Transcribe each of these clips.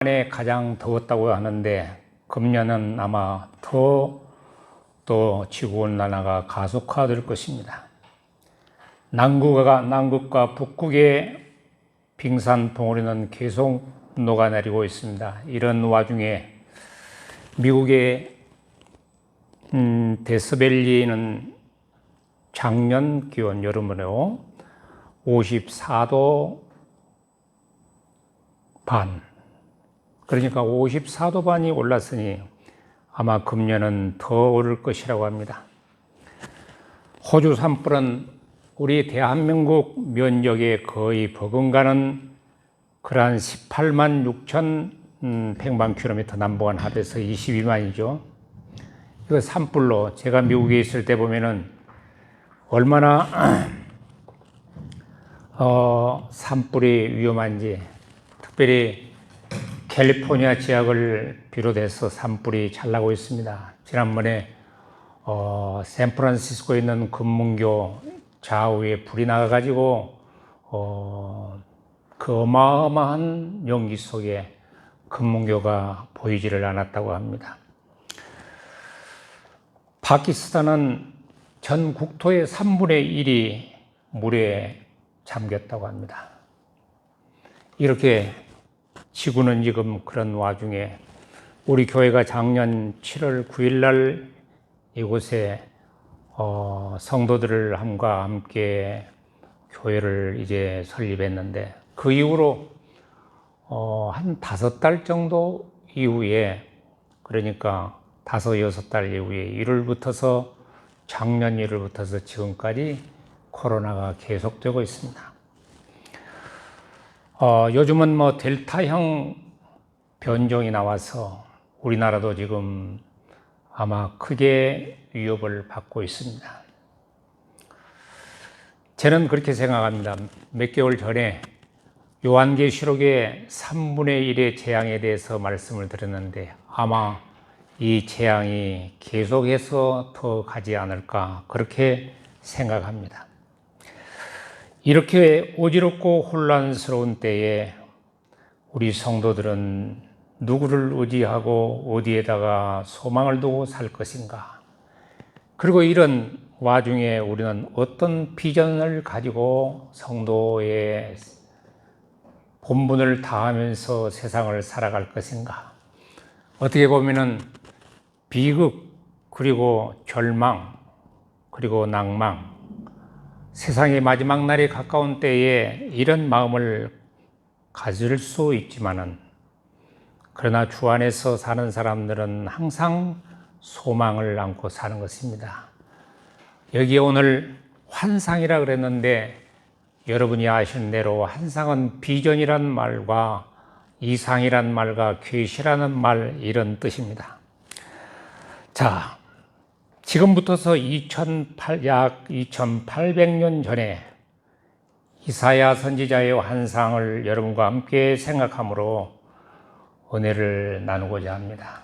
에 가장 더웠다고 하는데 금년은 아마 더 또 지구온난화가 가속화될 것입니다. 남극과 북극의 빙산 봉우리는 계속 녹아내리고 있습니다. 이런 와중에 미국의 데스밸리는 작년 기온 여름으로 54도 반, 그러니까 54도 반이 올랐으니 아마 금년은 더 오를 것이라고 합니다. 호주 산불은 우리 대한민국 면적에 거의 버금가는 그러한 18만 6천 평방킬로미터 남북한 합해서 22만이죠. 이거 산불로 제가 미국에 있을 때 보면은 얼마나 산불이 위험한지, 특별히 캘리포니아 지역을 비롯해서 산불이 잘 나고 있습니다. 지난번에 샌프란시스코에 있는 금문교 좌우에 불이 나가지고 그 어마어마한 연기 속에 금문교가 보이지를 않았다고 합니다. 파키스탄은 전 국토의 3분의 1이 물에 잠겼다고 합니다. 이렇게 지구는 지금 그런 와중에 우리 교회가 작년 7월 9일 날 이곳에 성도들을 함과 함께 교회를 이제 설립했는데 그 이후로 한 5달 정도 이후에, 그러니까 5, 6달 이후에 1월부터서 작년 1월부터서 지금까지 코로나가 계속되고 있습니다. 요즘은 뭐 델타형 변종이 나와서 우리나라도 지금 아마 크게 위협을 받고 있습니다. 저는 그렇게 생각합니다. 몇 개월 전에 요한계시록의 3분의 1의 재앙에 대해서 말씀을 드렸는데 아마 이 재앙이 계속해서 더 가지 않을까 그렇게 생각합니다. 이렇게 어지럽고 혼란스러운 때에 우리 성도들은 누구를 의지하고 어디에다가 소망을 두고 살 것인가? 그리고 이런 와중에 우리는 어떤 비전을 가지고 성도의 본분을 다하면서 세상을 살아갈 것인가? 어떻게 보면은 비극, 그리고 절망, 그리고 낭망, 세상의 마지막 날이 가까운 때에 이런 마음을 가질 수 있지만은, 그러나 주 안에서 사는 사람들은 항상 소망을 안고 사는 것입니다. 여기에 오늘 환상이라 그랬는데 여러분이 아시는 대로 환상은 비전이란 말과 이상이란 말과 계시라는 말, 이런 뜻입니다. 자, 지금부터서 약 2800년 전에 이사야 선지자의 환상을 여러분과 함께 생각함으로 은혜를 나누고자 합니다.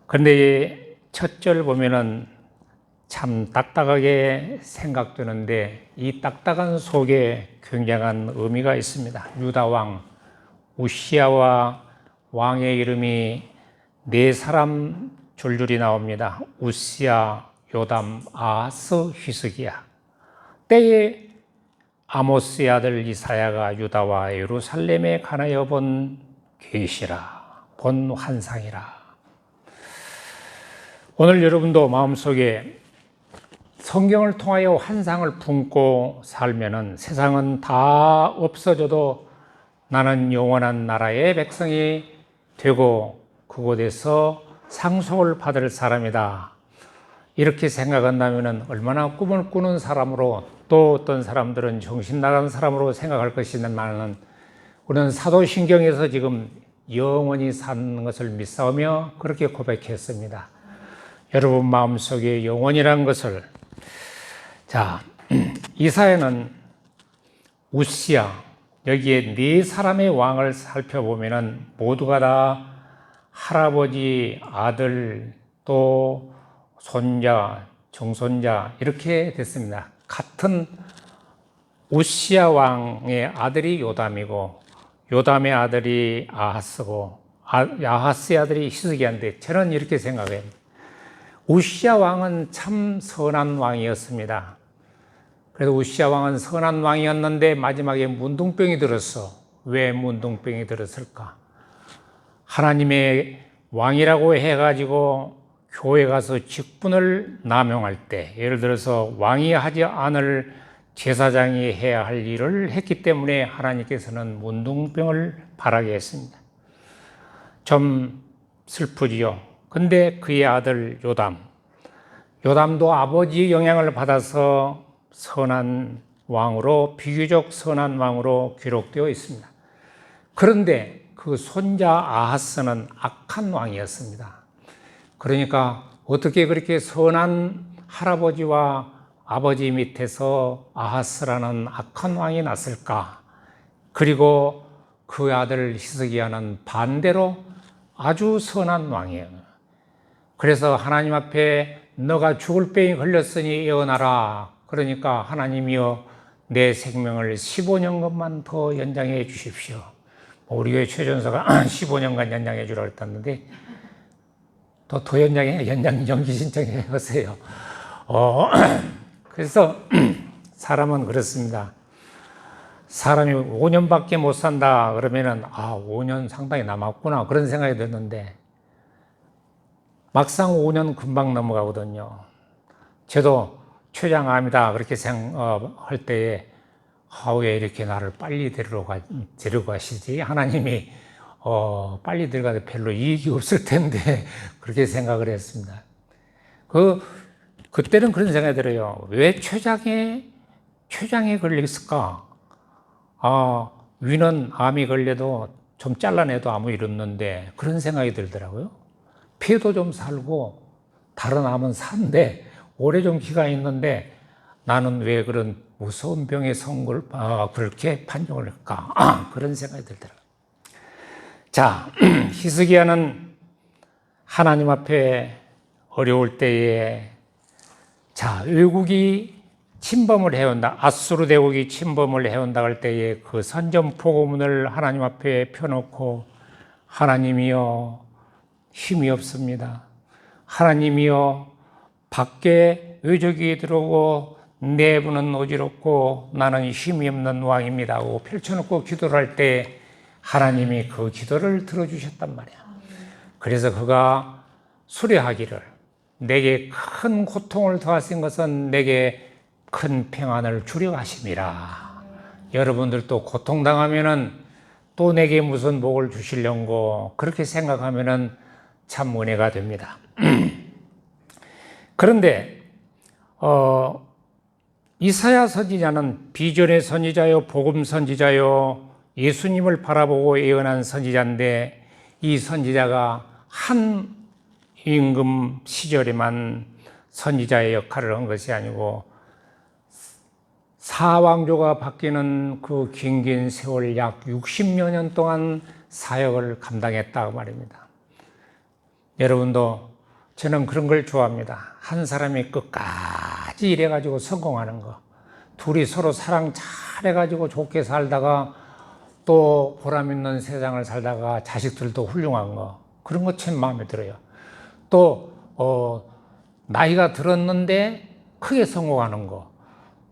그런데 첫 절 보면은 참 딱딱하게 생각되는데 이 딱딱한 속에 굉장한 의미가 있습니다. 유다 왕 우시야와 왕의 이름이 4사람 줄줄이 나옵니다. 우시야, 요담, 아하스, 히스기야. 때에 아모스의 아들 이사야가 유다와 예루살렘에 관하여 본 계시라, 본 환상이라. 오늘 여러분도 마음속에 성경을 통하여 환상을 품고 살면은 세상은 다 없어져도 나는 영원한 나라의 백성이 되고 그곳에서 상속을 받을 사람이다. 이렇게 생각한다면 얼마나 꿈을 꾸는 사람으로, 또 어떤 사람들은 정신 나간 사람으로 생각할 것이지만은 우리는 사도신경에서 지금 영원히 사는 것을 믿사오며 그렇게 고백했습니다. 여러분 마음속에 영원이라는 것을, 자, 이사야는 우시야, 여기에 4사람의 왕을 살펴보면은 모두가 다 할아버지, 아들, 또 손자, 정손자 이렇게 됐습니다. 같은 우시야 왕의 아들이 요담이고 요담의 아들이 아하스고 아하스의 아들이 히스기야인데 저는 이렇게 생각해요. 우시야 왕은 참 선한 왕이었습니다. 그래도 우시야 왕은 선한 왕이었는데 마지막에 문둥병이 들었어. 왜 문둥병이 들었을까? 하나님의 왕이라고 해가지고 교회 가서 직분을 남용할 때, 예를 들어서 왕이 하지 않을 제사장이 해야 할 일을 했기 때문에 하나님께서는 문둥병을 발하게 했습니다. 좀 슬프지요. 근데 그의 아들 요담도 아버지의 영향을 받아서 선한 왕으로, 비교적 선한 왕으로 기록되어 있습니다. 그런데 그 손자 아하스는 악한 왕이었습니다. 그러니까 어떻게 그렇게 선한 할아버지와 아버지 밑에서 아하스라는 악한 왕이 났을까? 그리고 그 아들 히스기야는 반대로 아주 선한 왕이에요. 그래서 하나님 앞에 너가 죽을 병이 걸렸으니 예언하라. 그러니까 하나님이여 내 생명을 15년간만 더 연장해 주십시오. 우리 교회 최전사가 15년간 연장해 주라고 했었는데 더 연기 신청해 보세요. 그래서 사람은 그렇습니다. 사람이 5년밖에 못 산다 그러면은 5년 상당히 남았구나 그런 생각이 드는데 막상 5년 금방 넘어가거든요. 저도 췌장암이다 그렇게 생각할 때에 왜 이렇게 나를 빨리 데리고 가시지? 하나님이 빨리 들어가도 별로 이익이 없을 텐데 그렇게 생각을 했습니다. 그때는 그런 생각이 들어요. 왜 췌장에 걸렸을까? 위는 암이 걸려도 좀 잘라내도 아무 일 없는데 그런 생각이 들더라고요. 피도 좀 살고 다른 암은 산데 오래 좀 기간이 있는데 나는 왜 그런 무서운 병에 선걸 그렇게 판정을 할까? 그런 생각이 들더라고요. 자, 히스기야는 하나님 앞에 어려울 때에 외국이 침범을 해온다. 아수르 대국이 침범을 해온다 할 때에 그 선전포고문을 하나님 앞에 펴놓고 하나님이여 힘이 없습니다. 하나님이여 밖에 의적이 들어오고 내부는 어지럽고 나는 힘이 없는 왕입니다 하고 펼쳐놓고 기도를 할 때 하나님이 그 기도를 들어주셨단 말이야. 그래서 그가 수레하기를 내게 큰 고통을 더하신 것은 내게 큰 평안을 주려 하심이라. 여러분들도 고통당하면은 또 내게 무슨 복을 주시려고 그렇게 생각하면은 참 은혜가 됩니다. 그런데 이사야 선지자는 비전의 선지자요 복음 선지자요 예수님을 바라보고 예언한 선지자인데 이 선지자가 한 임금 시절에만 선지자의 역할을 한 것이 아니고 사왕조가 바뀌는 그 긴 세월 약 60여 년 동안 사역을 감당했다고 말입니다. 여러분도 저는 그런 걸 좋아합니다. 한 사람이 끝까지 일해가지고 성공하는 거. 둘이 서로 사랑 잘해가지고 좋게 살다가 또 보람 있는 세상을 살다가 자식들도 훌륭한 거. 그런 거 참 마음에 들어요. 또 나이가 들었는데 크게 성공하는 거.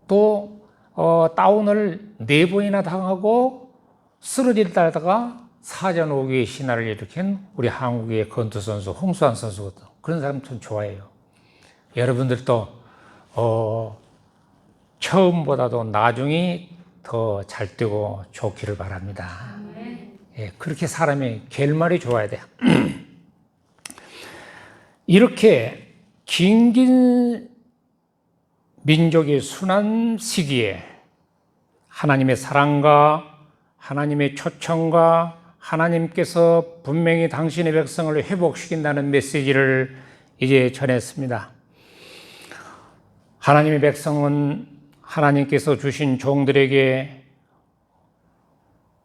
또 다운을 4번이나 당하고 쓰러질다가 사전 5기의 신화를 일으킨 우리 한국의 권투 선수 홍수환 선수거든. 그런 사람 좀 좋아해요. 여러분들도 처음보다도 나중이 더 잘 되고 좋기를 바랍니다. 예, 그렇게 사람이 결말이 좋아야 돼요. 이렇게 긴 민족의 순환 시기에 하나님의 사랑과 하나님의 초청과 하나님께서 분명히 당신의 백성을 회복시킨다는 메시지를 이제 전했습니다. 하나님의 백성은 하나님께서 주신 종들에게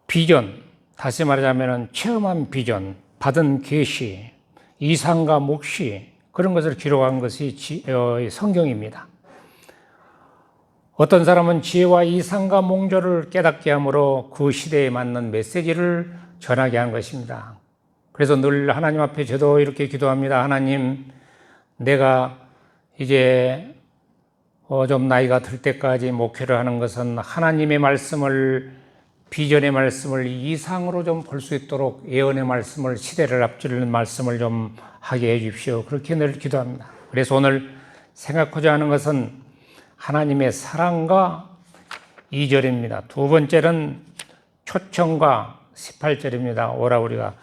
비전, 다시 말하자면 체험한 비전, 받은 계시, 이상과 묵시 그런 것을 기록한 것이 성경입니다. 어떤 사람은 지혜와 이상과 몽조를 깨닫게 함으로 그 시대에 맞는 메시지를 전하게 한 것입니다. 그래서 늘 하나님 앞에 저도 이렇게 기도합니다. 하나님, 내가 이제 좀 나이가 들 때까지 목회를 하는 것은 하나님의 말씀을, 비전의 말씀을 이상으로 좀 볼 수 있도록 예언의 말씀을, 시대를 앞지르는 말씀을 좀 하게 해 주십시오. 그렇게 늘 기도합니다. 그래서 오늘 생각하고자 하는 것은 하나님의 사랑과 2절입니다. 두 번째는 초청과 18절입니다. 오라 우리가.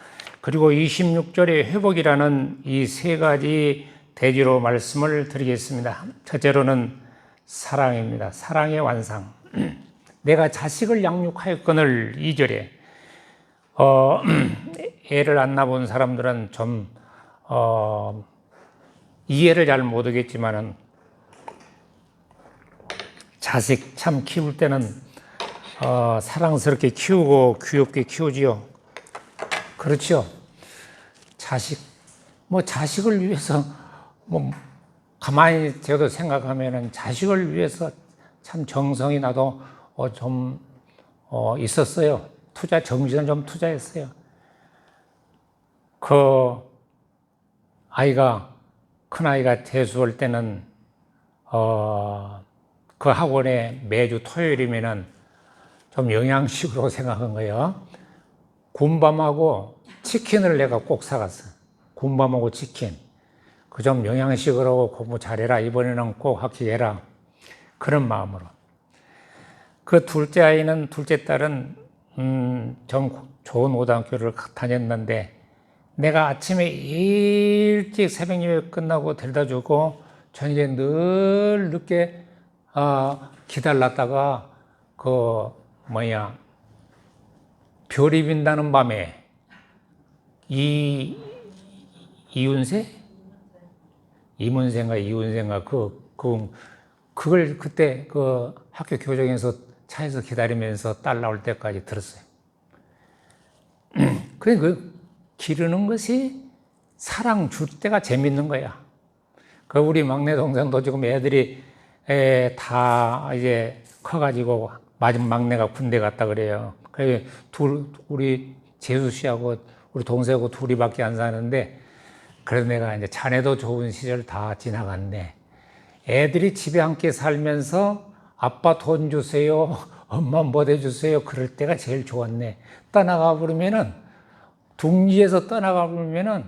그리고 26절의 회복이라는 이 세 가지 대지로 말씀을 드리겠습니다. 첫째로는 사랑입니다. 사랑의 완상. 내가 자식을 양육하였거늘 2절에 애를 안 낳아본 사람들은 좀 이해를 잘 못하겠지만은 자식 참 키울 때는 사랑스럽게 키우고 귀엽게 키우지요. 그렇죠. 자식을 위해서 가만히 저도 생각하면은 자식을 위해서 참 정성이 나도 좀 있었어요. 정신을 좀 투자했어요. 큰 아이가 재수할 때는 그 학원에 매주 토요일이면은 좀 영양식으로 생각한 거예요. 군밤하고 치킨을 내가 꼭 사갔어. 군밤하고 치킨. 그 좀 영양식으로 공부 잘해라. 이번에는 꼭 합격해라. 그런 마음으로. 그 둘째 딸은 좀 좋은 고등학교를 다녔는데 내가 아침에 일찍 새벽 예배 끝나고 데려다 주고 저녁에 늘 늦게 기다렸다가 별이 빈다는 밤에 이문세인가 그걸 그때 학교 교정에서 차에서 기다리면서 딸 나올 때까지 들었어요. 기르는 것이 사랑 줄 때가 재밌는 거야. 우리 막내 동생도 지금 애들이 다 이제 커가지고 마지막 막내가 군대 갔다 그래요. 그래서 우리 재수 씨하고 우리 동생하고 둘이밖에 안 사는데 그래서 내가 이제 자네도 좋은 시절 다 지나갔네. 애들이 집에 함께 살면서 아빠 돈 주세요, 엄마 뭐 해주세요. 그럴 때가 제일 좋았네. 떠나가 버리면은 둥지에서 떠나가 버리면은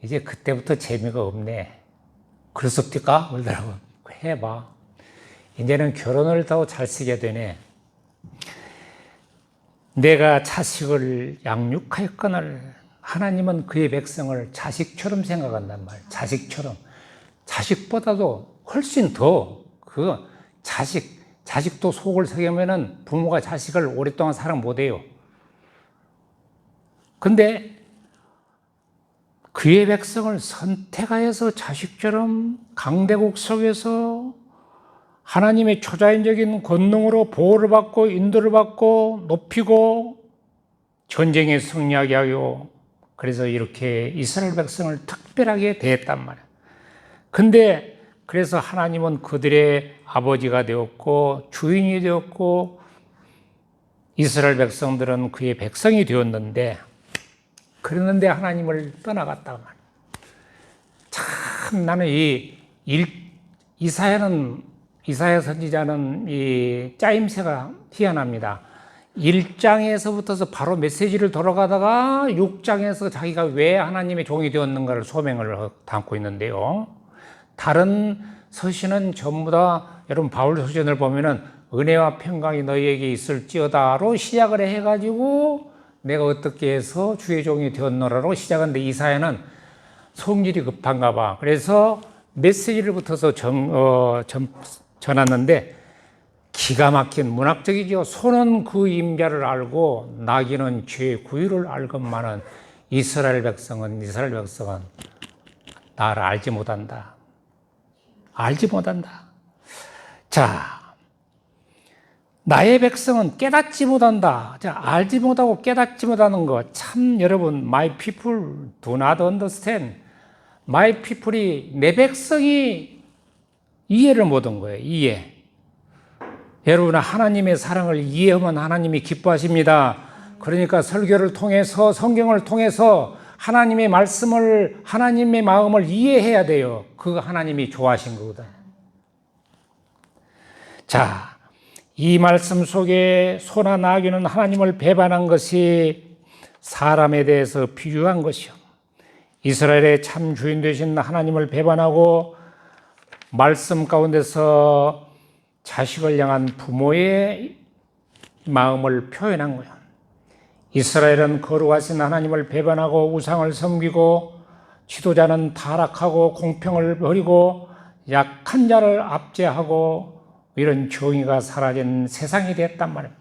이제 그때부터 재미가 없네. 그랬었을까? 그러더라고. 해봐. 이제는 결혼을 더 잘 쓰게 되네. 내가 자식을 양육하였거늘 하나님은 그의 백성을 자식처럼 생각한단 말이에요. 자식처럼. 자식보다도 훨씬 더 자식도 속을 새기면은 부모가 자식을 오랫동안 사랑 못해요. 근데 그의 백성을 선택하여서 자식처럼 강대국 속에서 하나님의 초자연적인 권능으로 보호를 받고 인도를 받고 높이고 전쟁에 승리하게 하고 그래서 이렇게 이스라엘 백성을 특별하게 대했단 말이에요. 근데 그래서 하나님은 그들의 아버지가 되었고 주인이 되었고 이스라엘 백성들은 그의 백성이 되었는데 그랬는데 하나님을 떠나갔단 말이에요. 참 나는 이사야 선지자는 이 짜임새가 희한합니다. 1장에서부터서 바로 메시지를 돌아가다가 6장에서 자기가 왜 하나님의 종이 되었는가를 소명을 담고 있는데요. 다른 서신은 전부 다 여러분 바울 서신을 보면은 은혜와 평강이 너희에게 있을지어다로 시작을 해가지고 내가 어떻게 해서 주의 종이 되었노라로 시작하는데 이사야는 성질이 급한가 봐. 그래서 메시지를 붙어서 전했는데 기가 막힌 문학적이죠. 소는 그 임자를 알고 나귀는 죄의 구유를 알건만은 이스라엘 백성은 나를 알지 못한다. 알지 못한다. 자, 나의 백성은 깨닫지 못한다. 자, 알지 못하고 깨닫지 못하는 거 참 여러분 My people do not understand. My people이 내 백성이 이해를 못한 거예요. 이해. 여러분, 하나님의 사랑을 이해하면 하나님이 기뻐하십니다. 그러니까 설교를 통해서, 성경을 통해서 하나님의 말씀을, 하나님의 마음을 이해해야 돼요. 그거 하나님이 좋아하신 거거든. 자, 이 말씀 속에 소나 나귀는 하나님을 배반한 것이 사람에 대해서 비유한 것이요, 이스라엘의 참 주인 되신 하나님을 배반하고 말씀 가운데서 자식을 향한 부모의 마음을 표현한 거예요. 이스라엘은 거룩하신 하나님을 배반하고 우상을 섬기고, 지도자는 타락하고 공평을 버리고 약한 자를 압제하고 이런 정의가 사라진 세상이 됐단 말이에요.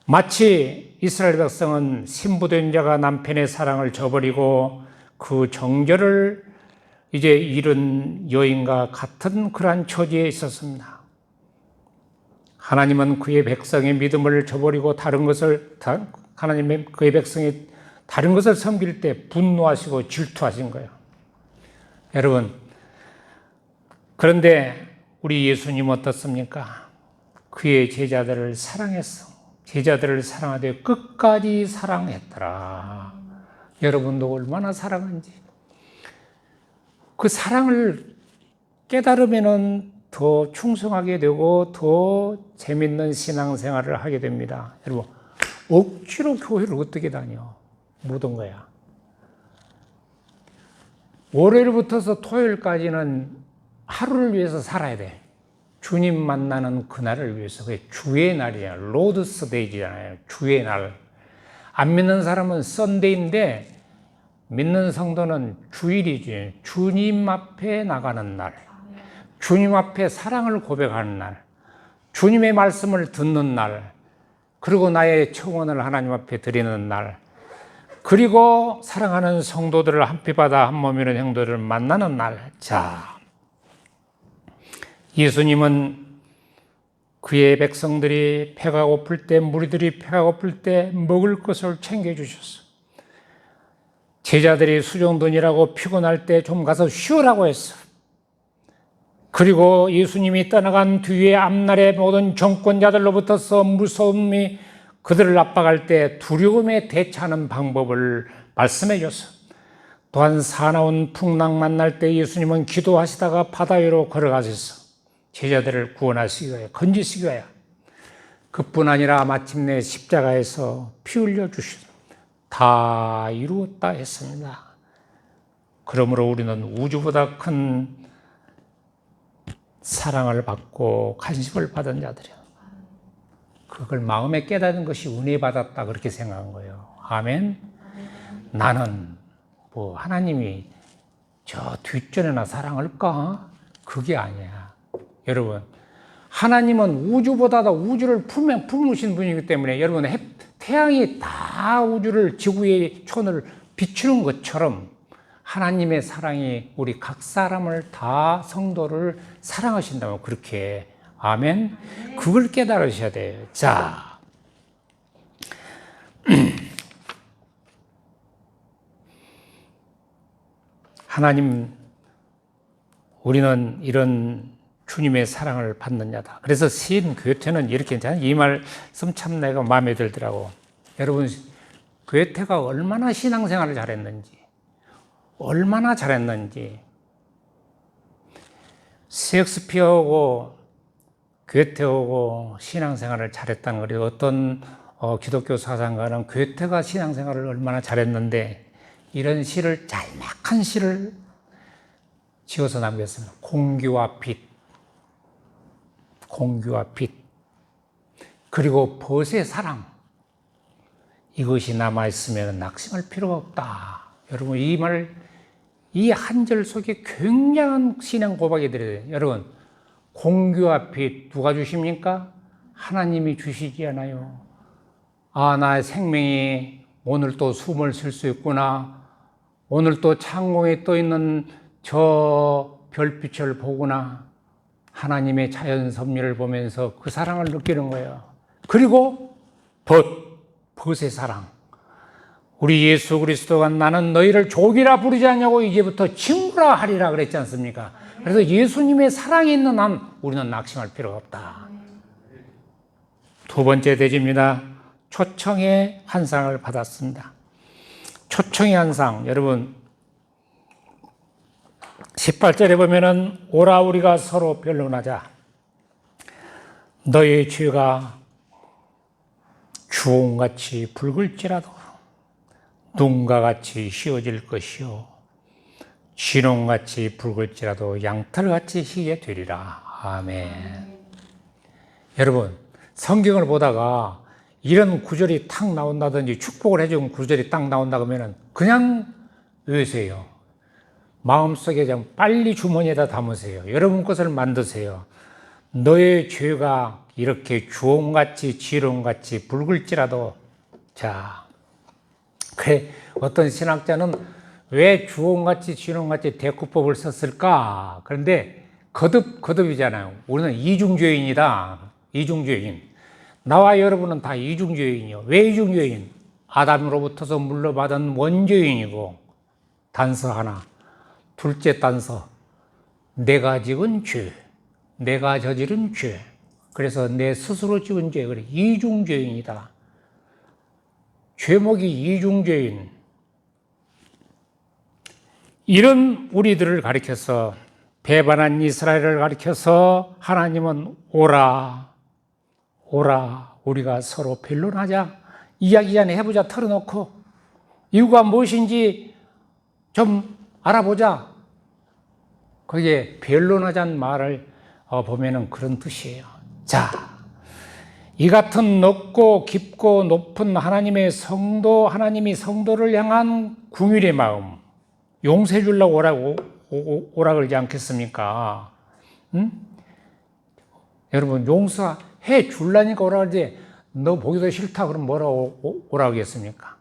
마치 이스라엘 백성은 신부된 자가 남편의 사랑을 저버리고 그 정절을 이제 잃은 여인과 같은 그러한 처지에 있었습니다. 하나님은 그의 백성의 믿음을 저버리고 하나님의 그의 백성이 다른 것을 섬길 때 분노하시고 질투하신 거예요. 여러분, 그런데 우리 예수님 어떻습니까? 그의 제자들을 사랑했어. 제자들을 사랑하되 끝까지 사랑했더라. 여러분도 얼마나 사랑한지. 그 사랑을 깨달으면은 더 충성하게 되고 더 재밌는 신앙생활을 하게 됩니다. 여러분, 억지로 교회를 어떻게 다녀? 못 온 거야. 월요일부터서 토요일까지는 하루를 위해서 살아야 돼. 주님 만나는 그날을 위해서. 그게 주의 날이야. 로드스 데이잖아요. 주의 날. 안 믿는 사람은 썬데이인데 믿는 성도는 주일이지. 주님 앞에 나가는 날, 주님 앞에 사랑을 고백하는 날, 주님의 말씀을 듣는 날, 그리고 나의 청원을 하나님 앞에 드리는 날, 그리고 사랑하는 성도들을 한 피 받아 한 몸이는 형도들을 만나는 날. 자, 예수님은 그의 백성들이 배가 고플 때, 무리들이 배가 고플 때 먹을 것을 챙겨주셨어. 제자들이 수종돈이라고 피곤할 때 좀 가서 쉬으라고 했어. 그리고 예수님이 떠나간 뒤에 앞날의 모든 정권자들로부터서 무서움이 그들을 압박할 때 두려움에 대처하는 방법을 말씀해 줬어. 또한 사나운 풍랑 만날 때 예수님은 기도하시다가 바다 위로 걸어가셨어. 제자들을 구원하시기 위하여, 건지시기 위하여. 그뿐 아니라 마침내 십자가에서 피 흘려 주시고 다 이루었다 했습니다. 그러므로 우리는 우주보다 큰 사랑을 받고 간식을 받은 자들이에요. 그걸 마음에 깨닫는 것이 은혜 받았다 그렇게 생각한 거예요. 아멘. 나는 뭐 하나님이 저 뒷전에나 사랑할까? 그게 아니야. 여러분, 하나님은 우주보다 더 우주를 품으신 분이기 때문에 여러분, 태양이 다 우주를, 지구의 촌을 비추는 것처럼 하나님의 사랑이 우리 각 사람을 다, 성도를 사랑하신다면 그렇게. 아멘. 그걸 깨달으셔야 돼요. 자, 하나님, 우리는 이런 주님의 사랑을 받는 자다. 그래서 시인 괴테는 이렇게 했잖아요. 이 말씀 참 내가 마음에 들더라고. 여러분, 괴테가 얼마나 신앙생활을 잘했는지, 얼마나 잘했는지. 셰익스피어하고 괴테하고 신앙생활을 잘했다는 거예요. 어떤 기독교 사상가는 괴테가 신앙생활을 얼마나 잘했는데 이런 시를, 짤막한 시를 지어서 남겼습니다. 공기와 빛, 공기와 빛, 그리고 벗의 사랑. 이것이 남아있으면 낙심할 필요가 없다. 여러분, 이 말, 이 한 절 속에 굉장한 신앙 고백이 들어요. 여러분, 공기와 빛 누가 주십니까? 하나님이 주시지 않아요. 아, 나의 생명이 오늘 또 숨을 쉴 수 있구나. 오늘 또 창공에 떠 있는 저 별빛을 보구나. 하나님의 자연 섭리를 보면서 그 사랑을 느끼는 거예요. 그리고 벗의 사랑. 우리 예수 그리스도가 나는 너희를 족이라 부르지 않냐고 이제부터 친구라 하리라 그랬지 않습니까? 그래서 예수님의 사랑이 있는 한 우리는 낙심할 필요가 없다. 두 번째 대지입니다. 초청의 환상을 받았습니다. 초청의 환상, 여러분 18절에 보면은 오라 우리가 서로 변론하자. 너의 죄가 주홍같이 붉을지라도 눈과 같이 휘어질 것이요 진홍같이 붉을지라도 양털같이 희게 되리라. 아멘. 여러분 성경을 보다가 이런 구절이 탁 나온다든지 축복을 해준 구절이 딱 나온다 그러면 그냥 외우세요. 마음속에 좀 빨리 주머니에다 담으세요. 여러분 것을 만드세요. 너의 죄가 이렇게 주홍같이 지롱같이 붉을지라도. 자, 그래 어떤 신학자는 왜 주홍같이 지롱같이 대꾸법을 썼을까? 그런데 거듭이잖아요. 우리는 이중죄인이다. 이중죄인. 나와 여러분은 다 이중죄인이요. 왜 이중죄인? 아담으로부터서 물려받은 원죄인이고 단서 하나. 둘째 단서. 내가 지은 죄. 내가 저지른 죄. 그래서 내 스스로 지은 죄. 그래 이중죄인이다. 죄목이 이중죄인. 이런 우리들을 가리켜서 배반한 이스라엘을 가리켜서 하나님은 오라 우리가 서로 변론하자. 이야기 전에 해보자. 털어놓고 이유가 무엇인지 좀 알아보자. 거기에 변론하자는 말을 보면은 그런 뜻이에요. 자, 이 같은 넓고 깊고 높은 하나님의 성도, 하나님이 성도를 향한 궁율의 마음, 용서해 주려고 오라 그러지 않겠습니까? 응? 여러분, 용서해 주려니까 오라 그러지, 너 보기도 싫다 그러면 뭐라고 오라 그러겠습니까?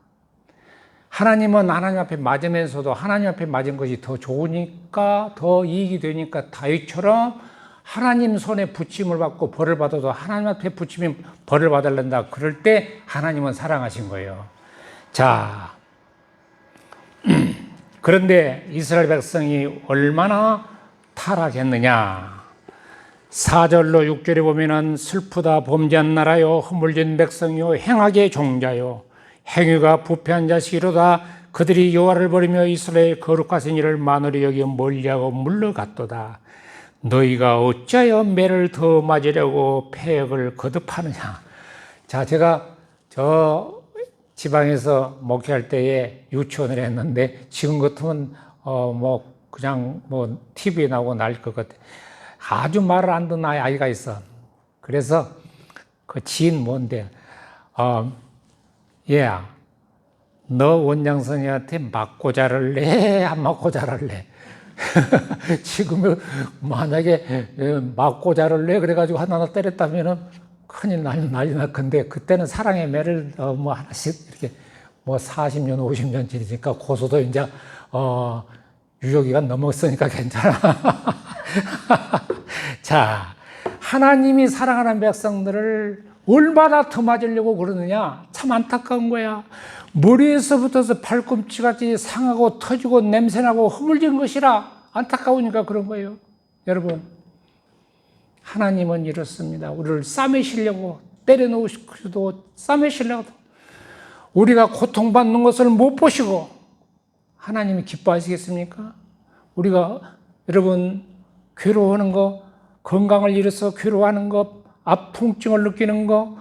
하나님은 하나님 앞에 맞으면서도 하나님 앞에 맞은 것이 더 좋으니까, 더 이익이 되니까 다윗처럼 하나님 손에 붙임을 받고 벌을 받아도 하나님 앞에 붙이면 벌을 받으려다. 그럴 때 하나님은 사랑하신 거예요. 자, 그런데 이스라엘 백성이 얼마나 타락했느냐. 4절로 6절에 보면은 슬프다 범죄한 나라요 허물진 백성이요 행악의 종자요 행위가 부패한 자식이로다. 그들이 여호와를 버리며 이스라엘 거룩하신 이를 만으로 여겨 멀리하고 물러갔도다. 너희가 어찌하여 매를 더 맞으려고 패역을 거듭하느냐. 자, 제가 저 지방에서 목회할 때에 유치원을 했는데 지금 같으면 그냥 TV에 나오고 날 것 같아. 아주 말을 안 듣는 아이가 있어. 그래서 그 지인 뭔데, 얘야, 너 원장선이한테 맞고 자랄래? 안 맞고 자랄래? 지금 만약에 맞고 자랄래? 그래가지고 하나 때렸다면은 큰일 난리 날 건데, 그때는 사랑의 매를 하나씩 이렇게 40년, 50년 지니까 고소도 이제 유효기간 넘었으니까 괜찮아. 자, 하나님이 사랑하는 백성들을 얼마나 더 맞으려고 그러느냐? 참 안타까운 거야. 머리에서부터서 발꿈치까지 상하고 터지고 냄새나고 허물진 것이라 안타까우니까 그런 거예요. 여러분, 하나님은 이렇습니다. 우리를 싸매시려고 때려놓으시고도 싸매시려고 우리가 고통받는 것을 못 보시고 하나님이 기뻐하시겠습니까? 우리가 여러분 괴로워하는 거, 건강을 잃어서 괴로워하는 거, 통증을 느끼는 거,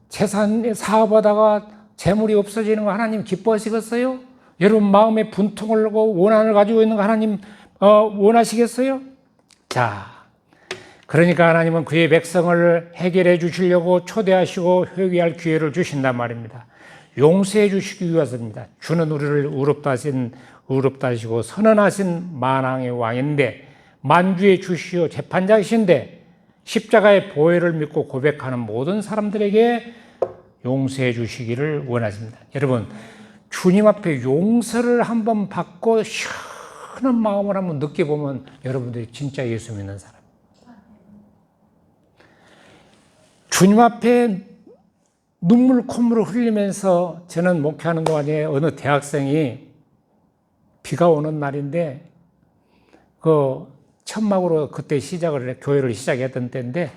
재산 사업하다가 재물이 없어지는 거 하나님 기뻐하시겠어요? 여러분 마음에 분통을 하고 원한을 가지고 있는 거 하나님 원하시겠어요? 자, 그러니까 하나님은 그의 백성을 해결해 주시려고 초대하시고 회개할 기회를 주신단 말입니다. 용서해 주시기 위해서입니다. 주는 우리를 의롭다 하시고 선언하신 만왕의 왕인데 만주의 주시오 재판장이신데 십자가의 보혈을 믿고 고백하는 모든 사람들에게 용서해 주시기를 원하십니다. 여러분, 주님 앞에 용서를 한번 받고 시원한 마음을 한번 느껴보면 여러분들이 진짜 예수 믿는 사람. 주님 앞에 눈물 콧물을 흘리면서 저는 목회하는 동안에 어느 대학생이 비가 오는 날인데 천막으로 그때 교회를 시작했던 때인데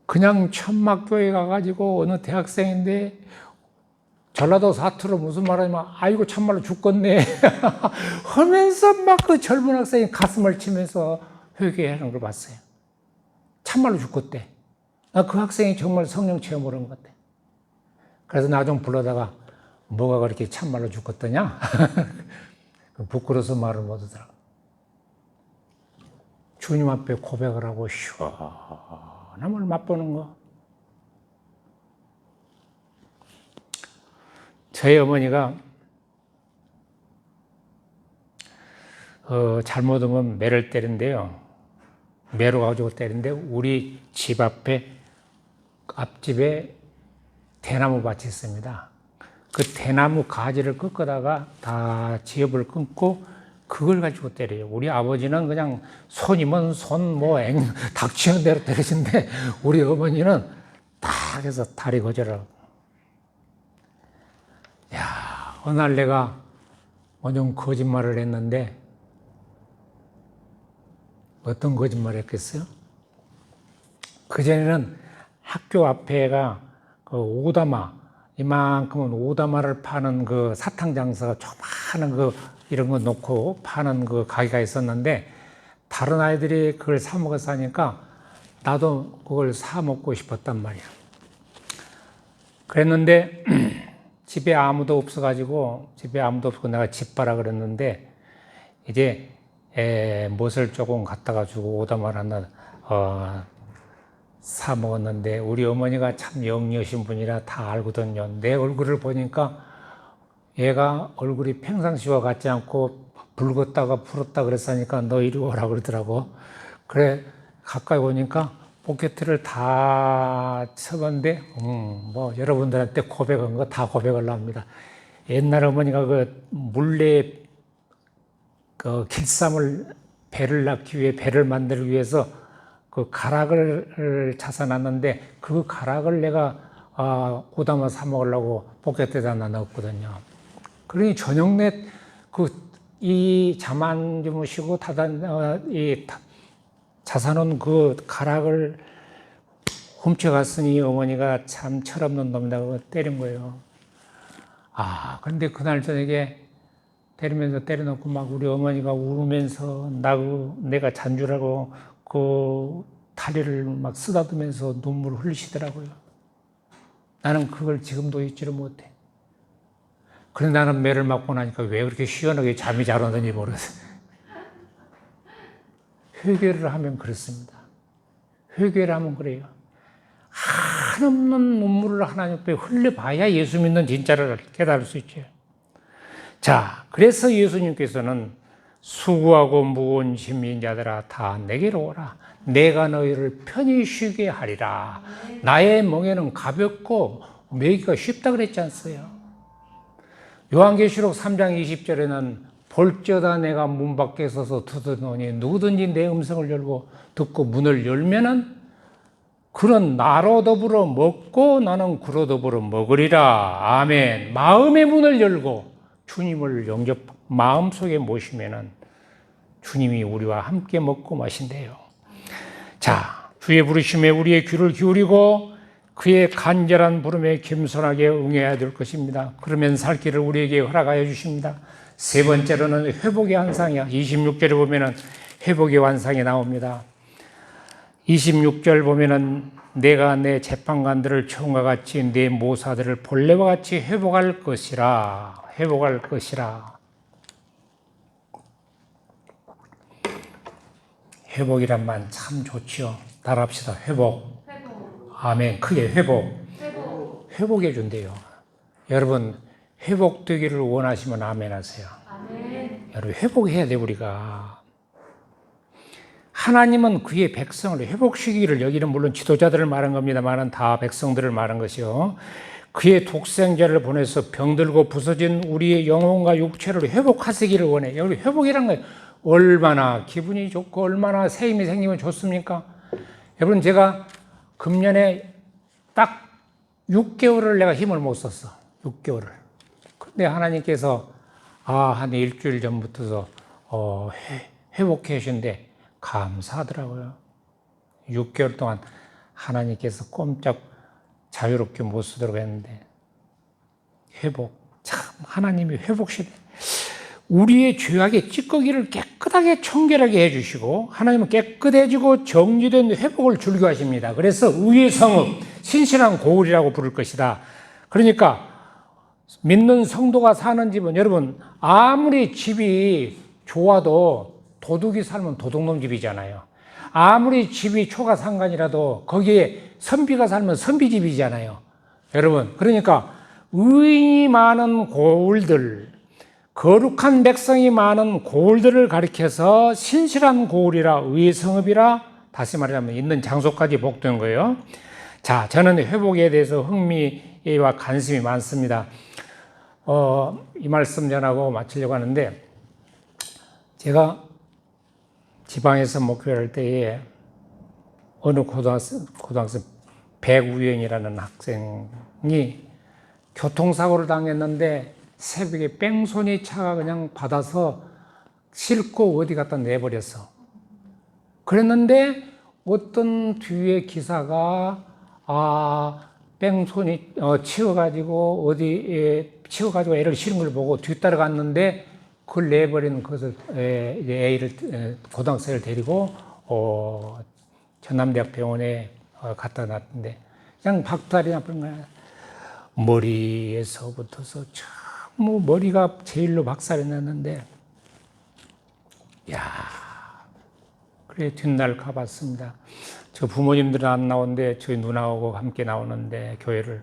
그냥 천막교회 가가지고 어느 대학생인데 전라도 사투로 무슨 말하냐면 아이고 참말로 죽겠네 하면서 막 그 젊은 학생이 가슴을 치면서 회개하는 걸 봤어요. 참말로 죽겠대. 나 그 학생이 정말 성령 체험을 한 것 같아. 그래서 나 좀 불러다가 뭐가 그렇게 참말로 죽겠더냐 부끄러워서 말을 못하더라고. 주님 앞에 고백을 하고 시원함을 맛보는 거. 저희 어머니가 잘못하면 매를 때린대요. 매로 가지고 때리는데 우리 집 앞집에 대나무 밭이 있습니다. 그 대나무 가지를 꺾다가 다 지엽을 끊고 그걸 가지고 때려요. 우리 아버지는 그냥 손이면 손, 닥치는 대로 때리신데 우리 어머니는 딱 해서 다리 거절하고. 야, 어느 날 내가 좀 거짓말을 했는데 어떤 거짓말을 했겠어요? 그전에는 학교 앞에가 그 오다마, 이만큼은 오다마를 파는 그 사탕 장사가 조그마한 이런 거 놓고 파는 그 가게가 있었는데 다른 아이들이 그걸 사 먹어서 하니까 나도 그걸 사 먹고 싶었단 말이야. 그랬는데 집에 아무도 없어가지고 내가 집 봐라 그랬는데 이제 못을 조금 갖다가 주고 오다마를 하나 사 먹었는데 우리 어머니가 참 영리하신 분이라 다 알거든요. 내 얼굴을 보니까 얘가 얼굴이 평상시와 같지 않고 붉었다가 푸렀다 그랬으니까 너 이리 오라 그러더라고. 그래 가까이 오니까 포켓을 다 쳐봤는데 여러분들한테 고백한 거 다 고백을 합니다. 옛날 어머니가 그 물레 그 길쌈을 배를 낳기 위해 배를 만들기 위해서 그 가락을 자사놨는데 그 가락을 내가 오다마 사 먹으려고 포켓에다 넣었거든요. 그러니 저녁내 이 잠안 주무시고 자사놓은 그 가락을 훔쳐갔으니 어머니가 참 철없는 놈이라고 때린 거예요. 근데 그날 저녁에 때려놓고 막 우리 어머니가 울면서 내가 잔주라고 그 다리를 막 쓰다듬으면서 눈물을 흘리시더라고요. 나는 그걸 지금도 잊지를 못해. 그래 나는 매를 맞고 나니까 왜 그렇게 시원하게 잠이 잘 오는지 모르겠어요. 회개를 하면 그렇습니다. 회개를 하면 그래요. 한없는 눈물을 하나님 앞에 흘려봐야 예수 믿는 진짜를 깨달을 수 있죠. 자, 그래서 예수님께서는 수고하고 무거운 짐진 자들아 다 내게로 오라. 내가 너희를 편히 쉬게 하리라. 나의 멍에는 가볍고 메기가 쉽다 그랬지 않습니까? 요한계시록 3장 20절에는 볼지어다 내가 문 밖에 서서 두드리노니 누구든지 내 음성을 열고 듣고 문을 열면은 그는 나로 더불어 먹고 나는 그로 더불어 먹으리라. 아멘. 마음의 문을 열고 주님을 마음속에 모시면은 주님이 우리와 함께 먹고 마신대요. 자, 주의 부르심에 우리의 귀를 기울이고 그의 간절한 부름에 겸손하게 응해야 될 것입니다. 그러면 살 길을 우리에게 허락하여 주십니다. 세 번째로는 회복의 환상이야. 26절에 보면은 회복의 환상이 나옵니다. 26절 보면은 내가 내 재판관들을 처음과 같이 내 모사들을 본래와 같이 회복할 것이라. 회복할 것이라. 회복이란 말 참 좋지요. 따라합시다. 회복. 아멘. 크게 회복. 회복해 준대요. 여러분 회복되기를 원하시면 아멘 하세요. 아멘. 여러분 회복해야 돼 우리가. 하나님은 그의 백성을 회복시키기를 여기는 물론 지도자들을 말한 겁니다만 다 백성들을 말한 것이요. 그의 독생자를 보내서 병들고 부서진 우리의 영혼과 육체를 회복하시기를 원해. 여기 회복이란 거예요. 얼마나 기분이 좋고 얼마나 새 힘이 생기면 좋습니까? 여러분 제가 금년에 딱 6개월을 내가 힘을 못 썼어. 6개월을. 근데 하나님께서 한 일주일 전부터 회복해 주신데 감사하더라고요. 6개월 동안 하나님께서 꼼짝 자유롭게 못 쓰도록 했는데 회복, 참 하나님이 회복시대 우리의 죄악의 찌꺼기를 깨끗하게 청결하게 해주시고 하나님은 깨끗해지고 정리된 회복을 즐겨하십니다. 그래서 의의 성읍, 신실한 고을이라고 부를 것이다. 그러니까 믿는 성도가 사는 집은 여러분 아무리 집이 좋아도 도둑이 살면 도둑놈 집이잖아요. 아무리 집이 초가상간이라도 거기에 선비가 살면 선비집이잖아요. 여러분 그러니까 의인이 많은 고을들, 거룩한 백성이 많은 고을들을 가리켜서 신실한 고을이라 의의 성읍이라 다시 말하자면 있는 장소까지 복된 거예요. 자, 저는 회복에 대해서 흥미와 관심이 많습니다. 이 말씀 전하고 마치려고 하는데 제가 지방에서 목회를 할 때에 어느 고등학생 백우영이라는 학생이 교통사고를 당했는데 새벽에 뺑소니 차가 그냥 받아서 싣고 어디 갖다 내버렸어. 그랬는데 어떤 뒤에 기사가 뺑소니 치워가지고 어디에 치워가지고 애를 실은 걸 보고 뒤따라갔는데 그걸 내버린 것을 애를 고등학생을 데리고 전남대학 병원에 갖다 놨는데 그냥 박살이 나쁜 거야. 머리에서부터서 뭐 머리가 제일로 박살이 났는데 그래 뒷날 가봤습니다. 저 부모님들은 안 나오는데 저희 누나하고 함께 나오는데 교회를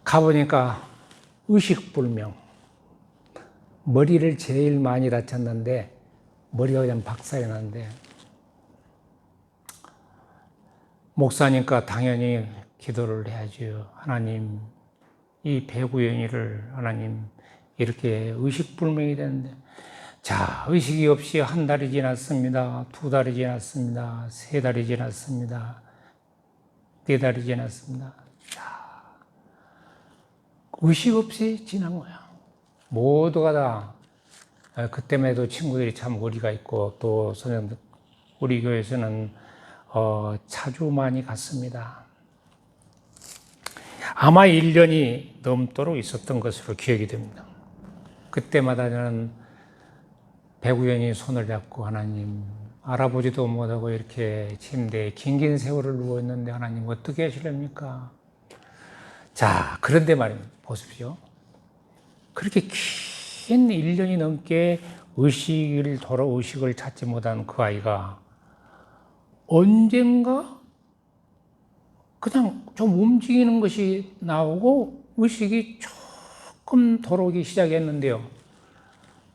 가보니까 의식불명 머리를 제일 많이 다쳤는데 머리가 그냥 박살이 났는데 목사니까 당연히 기도를 해야죠. 하나님 이 배구영이를 하나님 이렇게 의식불명이 되는데 자 의식이 없이 한 달이 지났습니다. 2달이 지났습니다. 3달이 지났습니다. 4달이 지났습니다. 자 의식 없이 지난 거야. 모두가 다 그때만 해도 친구들이 참 의리가 있고 또 선생님들 우리 교회에서는 자주 많이 갔습니다. 아마 1년이 넘도록 있었던 것으로 기억이 됩니다. 그때마다 저는 배구연이 손을 잡고 하나님 알아보지도 못하고 이렇게 침대에 긴 세월을 누워있는데 하나님 어떻게 하시렵니까? 자 그런데 말입니다. 보십시오. 그렇게 긴 1년이 넘게 의식을 찾지 못한 그 아이가 언젠가 그냥 좀 움직이는 것이 나오고 의식이 조금 돌아오기 시작했는데요.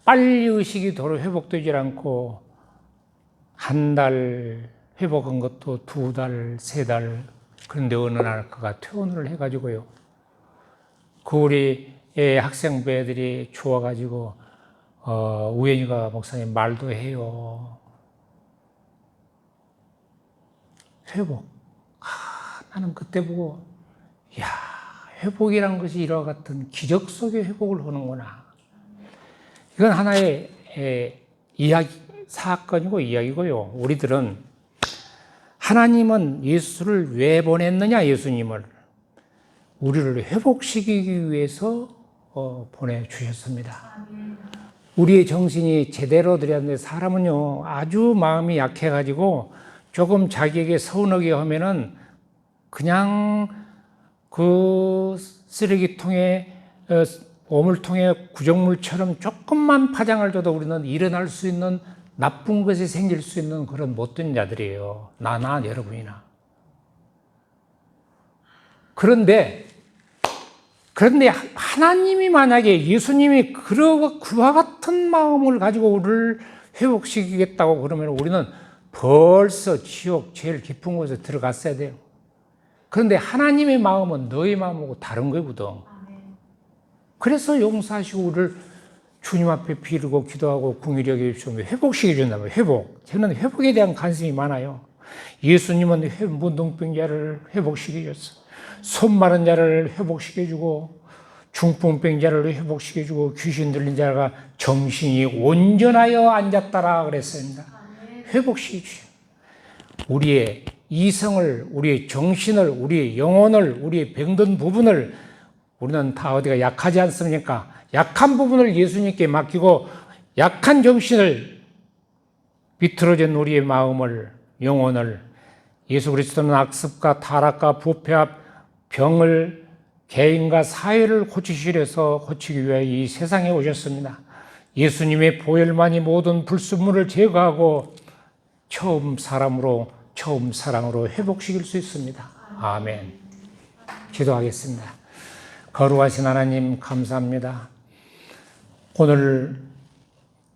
빨리 의식이 회복되지 않고 한 달 회복한 것도 2달, 3달 그런데 어느 날 그가 퇴원을 해가지고요. 그 우리 학생부 애들이 좋아가지고 우연이가 목사님 말도 해요. 회복. 나는 그때 보고 회복이라는 것이 이와 같은 기적 속의 회복을 하는구나. 이건 하나의 사건이고 이야기고요. 우리들은 하나님은 예수를 왜 보냈느냐? 예수님을 우리를 회복시키기 위해서 보내주셨습니다. 우리의 정신이 제대로 들였는데 사람은요 아주 마음이 약해가지고 조금 자기에게 서운하게 하면은 그냥 그 쓰레기통에 오물통에 구정물처럼 조금만 파장을 줘도 우리는 일어날 수 있는 나쁜 것이 생길 수 있는 그런 못된 자들이에요. 나나 여러분이나. 그런데 하나님이 만약에 예수님이 그와 같은 마음을 가지고 우리를 회복시키겠다고 그러면 우리는 벌써 지옥 제일 깊은 곳에 들어갔어야 돼요. 그런데 하나님의 마음은 너의 마음하고 다른 거거든. 그래서 용서하시고 우리를 주님 앞에 비르고 기도하고 궁일히 여겨주시고 회복시켜 준다면 회복. 저는 회복에 대한 관심이 많아요. 예수님은 문둥병자를 회복시켜줬어. 손 마른 자를 회복시켜주고 중풍병자를 회복시켜주고 귀신 들린 자가 정신이 온전하여 앉았다라 그랬습니다. 회복시켜주죠. 우리의 이성을, 우리의 정신을, 우리의 영혼을, 우리의 병든 부분을, 우리는 다 어디가 약하지 않습니까? 약한 부분을 예수님께 맡기고 약한 정신을, 비틀어진 우리의 마음을, 영혼을 예수 그리스도는 악습과 타락과 부패와 병을, 개인과 사회를 고치시려서 고치기 위해 이 세상에 오셨습니다. 예수님의 보혈만이 모든 불순물을 제거하고 처음 사람으로, 처음 사랑으로 회복시킬 수 있습니다. 아멘. 기도하겠습니다. 거룩하신 하나님 감사합니다. 오늘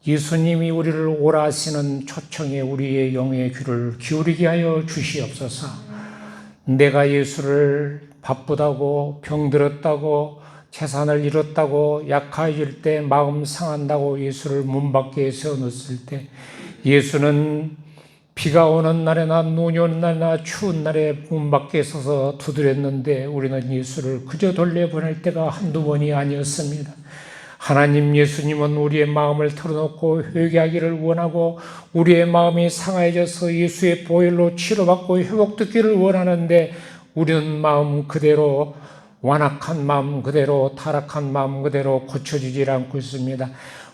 예수님이 우리를 오라 하시는 초청에 우리의 영의 귀를 기울이게 하여 주시옵소서. 내가 예수를 바쁘다고, 병들었다고, 재산을 잃었다고, 약해질 때, 마음 상한다고 예수를 문 밖에 세워놓았을 때, 예수는 비가 오는 날에나 눈이 오는 날이나 추운 날에 문 밖에 서서 두드렸는데 우리는 예수를 그저 돌려보낼 때가 한두 번이 아니었습니다. 하나님, 예수님은 우리의 마음을 털어놓고 회개하기를 원하고 우리의 마음이 상해져서 예수의 보혈로 치료받고 회복되기를 원하는데 우리는 마음 그대로, 완악한 마음 그대로, 타락한 마음 그대로 고쳐지지 않고 있습니다.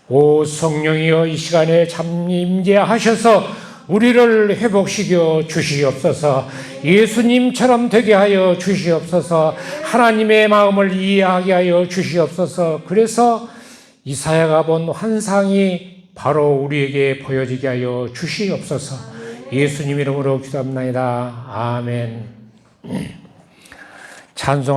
오 성령이여, 이 시간에 참 임재하셔서 우리를 회복시켜 주시옵소서. 예수님처럼 되게 하여 주시옵소서. 하나님의 마음을 이해하게 하여 주시옵소서. 그래서 이사야가 본 환상이 바로 우리에게 보여지게 하여 주시옵소서. 예수님 이름으로 기도합니다. 아멘. 찬송하